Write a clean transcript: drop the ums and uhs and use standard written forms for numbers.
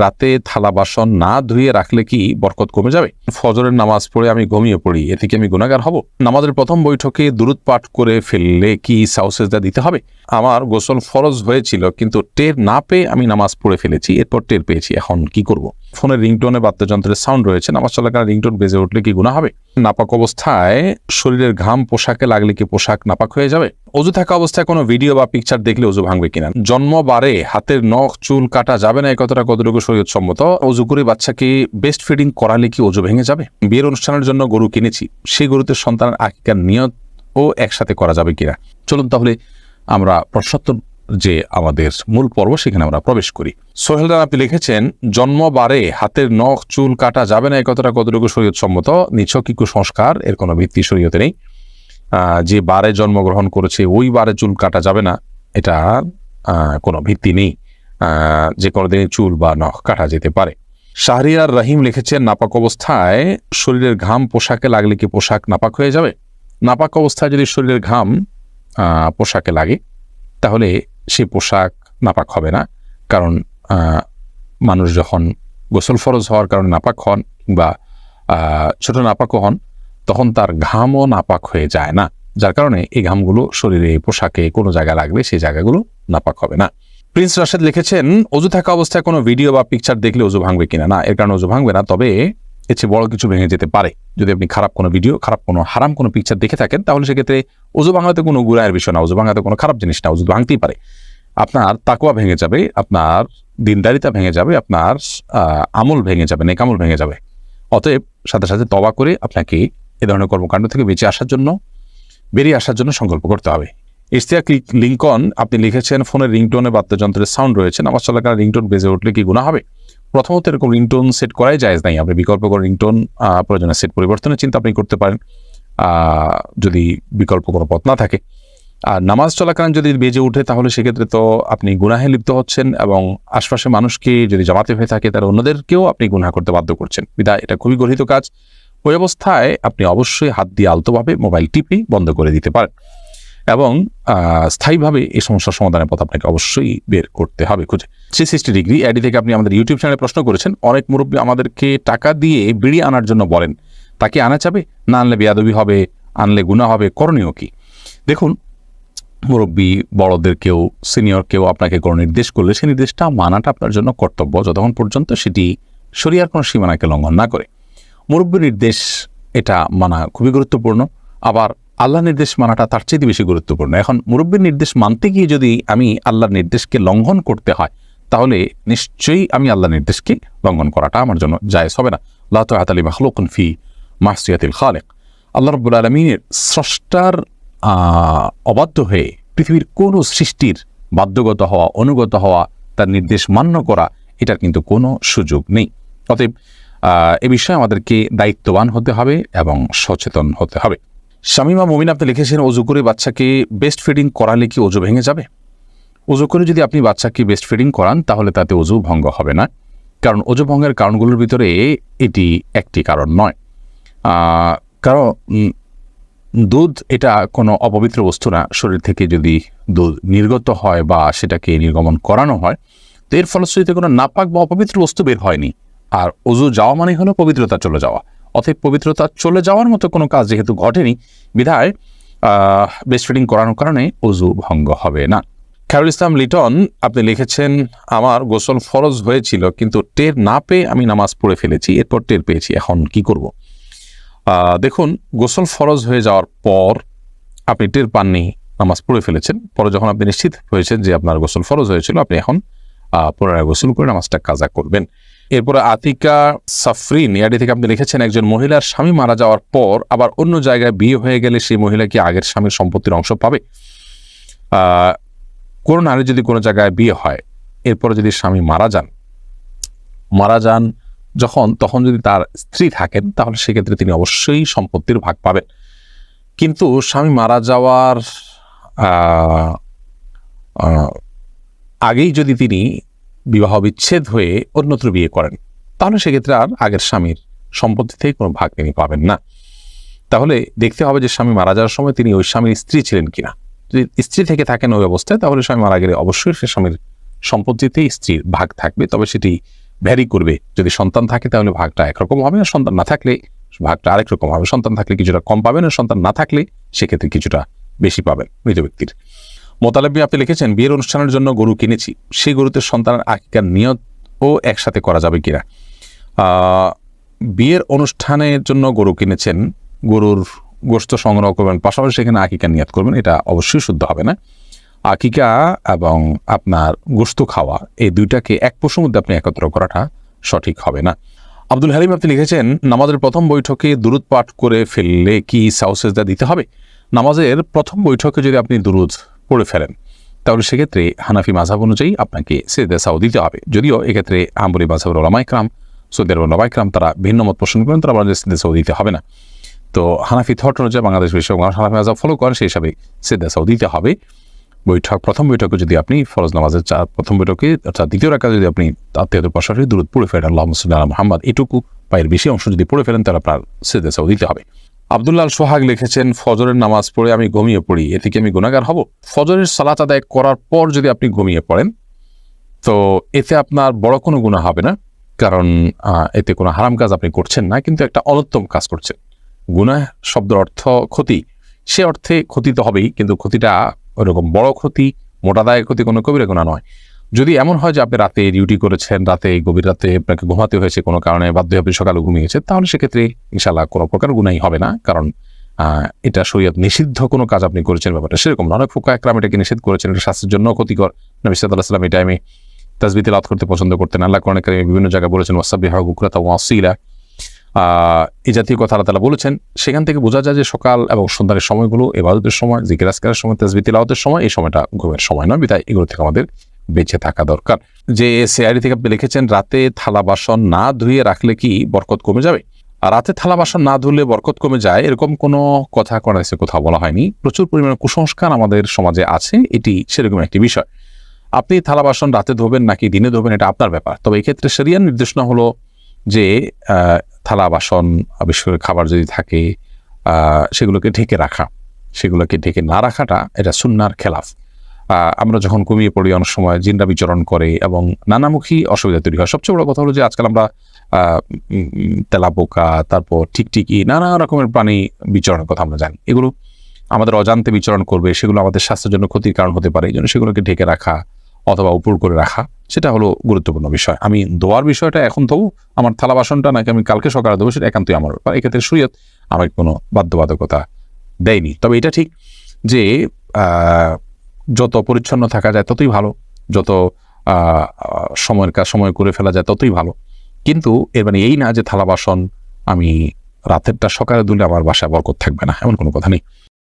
রাতে থালা বাসন না ধুয়ে রাখলে কি বরকত কমে যাবে? ফজরের নামাজ পড়ে আমি ঘুমিয়ে পড়ি, এতে কি আমি গুনাহগার হব? নামাজের প্রথম বৈঠকে দুরূদ পাঠ করে ফেললে কি সাউ সিজদা দিতে হবে? আমার গোসল ফরজ হয়েছিল কিন্তু টের না পেয়ে আমি নামাজ পড়ে ফেলেছি, এরপর টের পেয়েছি, এখন কি করব? ফোনের রিংটোনে বাদ্যযন্ত্রের সাউন্ড রয়েছে, নামাজ চলাকালীন রিংটোন বেজে উঠলে কি গুনাহ হবে? নাপাক অবস্থায় শরীরের ঘাম পোশাকে লাগলে কি পোশাক নাপাক হয়ে যাবে? অজু থাকা অবস্থায় কোনো ভিডিও বা পিকচার দেখলে অজু ভাঙবে কিনা? জন্মবারে হাতের নখ চুল কাটা যাবে না, এই কথাটা কতটুকু শরীয়ত সম্মত? অজু করে বাচ্চাকে ব্রেস্ট ফিডিং করালে কি অজু ভেঙে যাবে? বিয়ের অনুষ্ঠানের জন্য গরু কিনেছি, সেই গরুতে সন্তানের আকিকার নিয়ত ও একসাথে করা যাবে কিনা? চলুন তাহলে আমরা প্রশ্নোত্তর যে আমাদের মূল পর্ব সেখানে আমরা প্রবেশ করি। সোহেল রানা আপনি লিখেছেন, জন্মবারে হাতের নখ চুল কাটা যাবে না, এই কথাটা কতটুকু শরীয়ত সম্মত? নিছক কুসংস্কার, এর কোনো ভিত্তি শরীয়তে নেই। যে বারে জন্মগ্রহণ করেছে ওই বারে চুল কাটা যাবে না, এটা কোনো ভিত্তি নেই। যে কোনো দিনই চুল বা নখ কাটা যেতে পারে। শাহরিয়ার রহিম লিখেছেন, নাপাক অবস্থায় শরীরের ঘাম পোশাকে লাগলে কি পোশাক নাপাক হয়ে যাবে? নাপাক অবস্থায় যদি শরীরের ঘাম পোশাকে লাগে তাহলে সেই পোশাক নাপাক হবে না, কারণ মানুষ যখন গোসল ফরজ হওয়ার কারণে নাপাক হন কিংবা ছোট নাপাকও হন, তখন তার ঘামও নাপাক হয়ে যায় না, যার কারণে এই ঘামগুলো শরীরে পোশাকে কোনো জায়গায় লাগলে সেই জায়গাগুলো নাপাক হবে না। প্রিন্স রাশেদ লিখেছেন, অজু থাকা অবস্থায় কোনো ভিডিও বা পিকচার দেখলে অজু ভাঙবে কিনা? না, এর কারণে অজু ভাঙবে না, তবে এর চেয়ে বড় কিছু ভেঙে যেতে পারে। যদি আপনি খারাপ কোনো ভিডিও, খারাপ কোনো হারাম কোনো পিকচার দেখে থাকেন, তাহলে সেক্ষেত্রে অজু ভাঙাতে কোনো গুনাহের বিষয় না, অজু ভাঙাতে কোনো খারাপ জিনিস না, অজু ভাঙতেই পারে। আপনার তাকওয়া ভেঙে যাবে, আপনার দিনদারিতা ভেঙে যাবে, আপনার আমল ভেঙে যাবে, নেক আমল ভেঙে যাবে। অতএব সাথে সাথে তওবা করে আপনাকে এ ধরনের কর্মকাণ্ড থেকে বেরিয়ে আসার জন্য সংকল্প করতে হবে। ইশতিয়াক লিঙ্কন আপনি লিখেছেন, ফোনের রিংটোনে বাদ্যযন্ত্রের সাউন্ড রয়েছে, নামাজ চলাকালীন রিংটোন বেজে উঠলে কি গুনাহ হবে? প্রথমত এরকম রিংটোন সেট করাই জায়েজ নাই, আপনি বিকল্প করে রিংটোন প্রয়োজনে সেট পরিবর্তনের চিন্তা আপনি করতে পারেন যদি বিকল্প কোনো পথ না থাকে। আর নামাজ চলাকালীন যদি বেজে উঠে তাহলে সেক্ষেত্রে তো আপনি গুনাহে লিপ্ত হচ্ছেন, এবং আশপাশের মানুষকে যদি জামাতে হয়ে থাকে তারা অন্যদেরকেও আপনি গুনাহ করতে বাধ্য করছেন, বিধায় এটা খুবই গর্হিত কাজ। ওই অবস্থায় আপনি অবশ্যই হাত দিয়ে আলতোভাবে মোবাইল টিপে বন্ধ করে দিতে পারেন, এবং স্থায়ীভাবে এই সমস্যার সমাধানের পথ আপনাকে অবশ্যই বের করতে হবে খুঁজে। 360 ডিগ্রি আইডি থেকে আপনি আমাদের ইউটিউব চ্যানেলে প্রশ্ন করেছেন, অনেক মুরব্বী আমাদেরকে টাকা দিয়ে বিড়ি আনার জন্য বলেন, তাকে আনা যাবে? না আনলে বেয়াদবি হবে, আনলে গুনাহ হবে, করণীয় কি? দেখুন, মুরব্বী বড়দের কেউ সিনিয়র কেউ আপনাকে কোনো নির্দেশ করলে সেই নির্দেশটা মানাটা আপনার জন্য কর্তব্য, যতক্ষণ পর্যন্ত সেটি শরিয়ার কোনো সীমানাকে লঙ্ঘন না করে। মুরব্বীর নির্দেশ এটা মানা খুবই গুরুত্বপূর্ণ, আবার আল্লাহর নির্দেশ মানাটা তার চেয়ে বেশি গুরুত্বপূর্ণ। এখন মুরব্বীর নির্দেশ মানতে গিয়ে যদি আমি আল্লাহর নির্দেশকে লঙ্ঘন করতে হয়, তাহলে নিশ্চয়ই আমি আল্লাহর নির্দেশকে লঙ্ঘন করাটা আমার জন্য জায়েজ হবে না। লা তাআতা লি মাখলুকিন ফি মাসিয়াতিল খালিক। আল্লাহ রাব্বুল আলামিনের স্রষ্টার অবাধ্য হয়ে পৃথিবীর কোনো সৃষ্টির বাধ্যগত হওয়া, অনুগত হওয়া, তার নির্দেশ মান্য করা, এটার কিন্তু কোনো সুযোগ নেই। অতএব এ বিষয়ে আমাদেরকে দায়িত্ববান হতে হবে এবং সচেতন হতে হবে। শামিমা মুমিন আপনি লিখেছেন, অজু করে বাচ্চাকে ব্রেস্ট ফিডিং করালে কি অজু ভেঙে যাবে? অজু করে যদি আপনি বাচ্চাকে ব্রেস্ট ফিডিং করান তাহলে তাতে অজু ভঙ্গ হবে না, কারণ অজু ভঙ্গের কারণগুলোর ভিতরে এটি একটি কারণ নয়। কারণ দুধ এটা কোনো অপবিত্র বস্তু না, শরীর থেকে যদি দুধ নির্গত হয় বা সেটাকে নির্গমন করানো হয়, তো এর ফলশ্রুতিতে কোনো নাপাক বা অপবিত্র বস্তু বের হয়নি। আর অজু যাওয়া মানে হলো পবিত্রতা চলে যাওয়া, অতএব পবিত্রতা চলে যাওয়ার মতো কোনো কাজ যেহেতু ঘটেনি, বিধায় ব্রেস্ট ফিডিং করানোর কারণে অজু ভঙ্গ হবে না। খায়রুল ইসলাম লিটন আপনি লিখেছেন, আমার গোসল ফরজ হয়েছিল কিন্তু টের না পেয়ে আমি নামাজ পড়ে ফেলেছি, এরপর টের পেয়েছি, এখন কি করব? দেখুন, গোসল ফরজ হয়ে যাওয়ার পর আপনি টের পাননি, নামাজ পড়ে ফেলেছেন, পরে যখন আপনি নিশ্চিত হয়েছেন যে আপনার গোসল ফরজ হয়েছিল, আপনি এখন পুনরায় গোসল করে নামাজটা কাজা করবেন। এরপরে আতিকা সাফরিন ইয়াডি থেকে আপনি লিখেছেন, একজন মহিলার স্বামী মারা যাওয়ার পর আবার অন্য জায়গায় বিয়ে হয়ে গেলে সেই মহিলা কি আগের স্বামীর সম্পত্তির অংশ পাবে? কোনো নারী যদি কোনো জায়গায় বিয়ে হয়, এরপরে যদি স্বামী মারা যান তখন যদি তার স্ত্রী থাকেন, তাহলে সেক্ষেত্রে তিনি অবশ্যই সম্পত্তির ভাগ পাবেন। কিন্তু স্বামী মারা যাওয়ার আগেই যদি তিনি বিবাহ বিচ্ছেদ হয়ে অন্যত্র বিয়ে করেন, তাহলে সেক্ষেত্রে আর আগের স্বামীর সম্পত্তি থেকে কোনো ভাগ তিনি পাবেন না। তাহলে দেখতে হবে যে স্বামী মারা যাওয়ার সময় তিনি ওই স্বামীর স্ত্রী ছিলেন কিনা। যদি স্ত্রী থেকে থাকেন ওই অবস্থায়, তাহলে স্বামী মারা গেলে অবশ্যই সে স্বামীর সম্পত্তিতেই স্ত্রীর ভাগ থাকবে, তবে সেটি ভ্যারি করবে। যদি সন্তান থাকে তাহলে ভাগটা একরকম হবে, আর সন্তান না থাকলে ভাগটা আরেক রকম হবে। সন্তান থাকলে কিছুটা কম পাবেন, আর সন্তান না থাকলে সেক্ষেত্রে কিছুটা বেশি পাবেন মৃত ব্যক্তির। মোতালেবি আপনি লিখেছেন, বিয়ের অনুষ্ঠানের জন্য গরু কিনেছি, সেই গরুতে সন্তানের আকিকার নিয়তও একসাথে করা যাবে কিনা। বিয়ের অনুষ্ঠানের জন্য গরু কিনেছেন, গরুর গোশত সংগ্রহ করবেন, পাশাপাশি সেখানে আকিকার নিয়ত করবেন, এটা অবশ্যই শুদ্ধ হবে না। আকিকা এবং আপনার গোশত খাওয়া এই দুইটাকে এক পশুর মধ্যে আপনি একত্র করাটা সঠিক হবে না। আব্দুল হালিম আপনি লিখেছেন, নামাজের প্রথম বৈঠকে দুরুদ পাঠ করে ফেললে কি সাউসেজদা দিতে হবে। নামাজের প্রথম বৈঠকে যদি আপনি দুরুদ পড়ে ফেলেন তাহলে সেক্ষেত্রে হানাফি মাযহাব অনুযায়ী আপনাকে সিজদা সাও দিতে হবে। যদিও এক্ষেত্রে হাম্বলি মাযহাবের উলামা ইকরাম, সৌদি আরবের উলামা ইকরাম তারা ভিন্ন মত পোষণ করেন, তারা বলেন সিজদা সাও দিতে হবে না। তো হানাফি থট অনুযায়ী বাংলাদেশ বিষয় হানাফি মাযহাব ফলো করেন, সেই হিসাবে সিজদা সাও দিতে হবে। প্রথম বৈঠকে যদি আপনি ফরজ নামাজের প্রথম বৈঠকে অর্থাৎ দ্বিতীয় রাকাতে যদি আপনি আত্মীয়দের পাশাপাশি দুরুদ পড়ে ফেলেন আল্লাহুম্মা সাল্লি আলা মুহাম্মদ, এটুকু পায়ের বেশি অংশ যদি পড়ে ফেলেন তাহলে আপনার সিজদা সাও দিতে হবে। আব্দুল্লাহ সোহাগ লিখেছেন, ফজরের নামাজ পড়ে আমি ঘুমিয়ে পড়ি, এতে কি আমি গুনাহগার হব। ফজরের সালাত আদায় করার পর যদি আপনি ঘুমিয়ে পড়েন তো এতে আপনার বড় কোনো গুনাহ হবে না, কারণ এতে কোনো হারাম কাজ আপনি করছেন না, কিন্তু একটা অনুত্তম কাজ করছেন। গুনাহ শব্দের অর্থ ক্ষতি, সে অর্থে ক্ষতি তো হবেই, কিন্তু ক্ষতিটা ওরকম বড় ক্ষতি, মোটা দায়ের ক্ষতি, কোনো কবিরা গুনাহ নয়। যদি এমন হয় যে আপনি রাতে ডিউটি করেছেন, গভীর রাতে আপনাকে ঘুমাতে হয়েছে কোনো কারণে, বাধ্য হয়ে আপনি সকালে ঘুমিয়েছে, তাহলে সেক্ষেত্রে ইনশাআল্লাহ কোনো প্রকার গুনাহই হবে না, কারণ এটা শরীয়ত নিষিদ্ধ কোনো কাজ আপনি করেছেন, ব্যাপারটা সেরকম না। অনেক ফুকাহা একরাম এটাকে নিষেধ করেছেন, এটা স্বাস্থ্যের জন্য ক্ষতিকর। নবী সাল্লাল্লাহু আলাইহি ওয়াসাল্লাম এই টাইমে তাসবিহ তিলাওয়াত করতে পছন্দ করতেন। আল্লাহ কোরআনে কারিমে বিভিন্ন জায়গায় বলেছেন ওয়াসাব্বিহু বুকরাতাও ওয়া আসীলা, এই জাতীয় কথা আল্লাহ তাআলা বলেছেন। সেখান থেকে বোঝা যায় যে সকাল এবং সন্ধ্যার সময়গুলো ইবাদতের সময়, জিকির আজকারের সময়, তাসবিহ তিলাওয়াতের সময়, এই সময়টা ঘুমের সময় নয়, বিধায় এগুলো থেকে আমাদের বেঁচে থাকা দরকার। যে সিআইডি থেকে আপনি লিখেছেন, রাতে থালা বাসন না ধুয়ে রাখলে কি বরকত কমে যাবে। আর রাতে থালা বাসন না ধুলে বরকত কমে যায় এরকম কোনো কথা কোরআনে কোথাও বলা হয়নি। প্রচুর পরিমাণে কুসংস্কার আমাদের সমাজে আছে, এটি সেরকম একটি বিষয়। আপনি থালা বাসন রাতে ধোবেন নাকি দিনে ধোবেন এটা আপনার ব্যাপার। তবে এক্ষেত্রে শরিয়ার নির্দেশনা হলো যে থালা বাসন, বিশেষ করে খাবার যদি থাকে সেগুলোকে ঢেকে রাখা, সেগুলোকে ঢেকে না রাখাটা এটা সুন্নাহর খেলাফ। আমরা যখন ঘুমিয়ে পড়ি অনেক সময় জিনরা বিচরণ করে এবং নানামুখী অসুবিধা তৈরি হয়। সবচেয়ে বড় কথা হলো যে আজকাল আমরা তেলাপোকা, তারপর টিকটিকি, নানা রকমের প্রাণী বিচরণের কথা আমরা জানি। এগুলো আমাদের অজান্তে বিচরণ করবে, সেগুলো আমাদের স্বাস্থ্যের জন্য ক্ষতির কারণ হতে পারে। এই জন্য সেগুলোকে ঢেকে রাখা অথবা উপর করে রাখা সেটা হলো গুরুত্বপূর্ণ বিষয়। আমি ধোয়ার বিষয়টা এখন ধোবো, আমার থালা বাসনটা নাকি আমি কালকে সকালে ধোবো সেটা একান্তই আমার ব্যাপার। এক্ষেত্রে শরীয়ত আমাকে কোনো বাধ্যবাধকতা দেয়নি। তবে এটা ঠিক যে যত পরিচ্ছন্ন থাকা যায় ততই ভালো, যত সময়ের কাজ সময় করে ফেলা যায় ততই ভালো। কিন্তু এর মানে এই না যে থালা বাসন আমি রাতেরটা সকালে ধুলে আমার বাসায় বরকত থাকবে না, এমন কোনো কথা নেই।